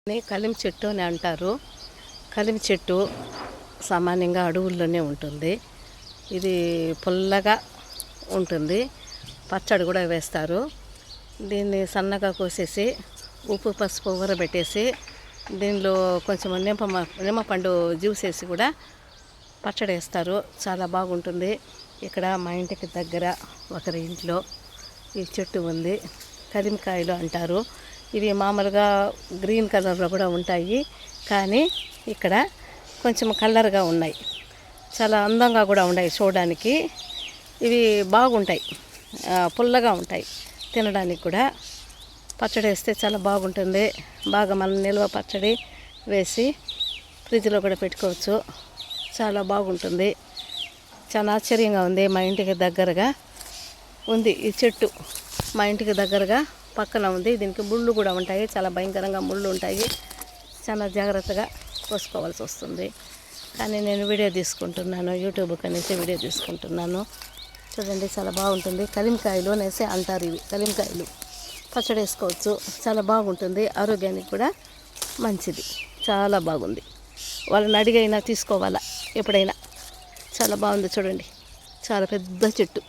కలిం చెట్టు అని అంటారు. కలిం చెట్టు సామాన్యంగా అడవుల్లోనే ఉంటుంది. ఇది పుల్లగా ఉంటుంది. పచ్చడి కూడా వేస్తారు. దీన్ని సన్నగా కోసేసి ఉప్పు పసుపు ఊరబెట్టేసి దీనిలో కొంచెం నిమ్మపండు జ్యూస్ వేసి కూడా పచ్చడి వేస్తారు. చాలా బాగుంటుంది. ఇక్కడ మా ఇంటికి దగ్గర ఒకరి ఇంట్లో ఈ చెట్టు ఉంది. కలింకాయలు అంటారు. ఇవి మామూలుగా గ్రీన్ కలర్లో కూడా ఉంటాయి, కానీ ఇక్కడ కొంచెం కలర్గా ఉన్నాయి. చాలా అందంగా కూడా ఉన్నాయి చూడడానికి. ఇవి బాగుంటాయి, పుల్లగా ఉంటాయి. తినడానికి కూడా పచ్చడి వేస్తే చాలా బాగుంటుంది. బాగా మనం నిల్వ పచ్చడి వేసి ఫ్రిడ్జ్లో కూడా పెట్టుకోవచ్చు. చాలా బాగుంటుంది. చాలా ఆశ్చర్యంగా ఉంది. మా ఇంటికి దగ్గరగా ఉంది ఈ చెట్టు. మా ఇంటికి దగ్గరగా పక్కన ఉంది. దీనికి ముళ్ళు కూడా ఉంటాయి. చాలా భయంకరంగా ముళ్ళు ఉంటాయి. చాలా జాగ్రత్తగా కోసుకోవాల్సి వస్తుంది. కానీ నేను వీడియో తీసుకుంటున్నాను, యూట్యూబ్ నుంచి వీడియో తీసుకుంటున్నాను. చూడండి, చాలా బాగుంటుంది. కలింకాయలు అనేసి అంటారు. ఇవి కలింకాయలు పచ్చడి వేసుకోవచ్చు. చాలా బాగుంటుంది. ఆరోగ్యానికి కూడా మంచిది. చాలా బాగుంది. వాళ్ళని అడిగైనా తీసుకోవాలా ఎప్పుడైనా. చాలా బాగుంది చూడండి. చాలా పెద్ద చెట్టు.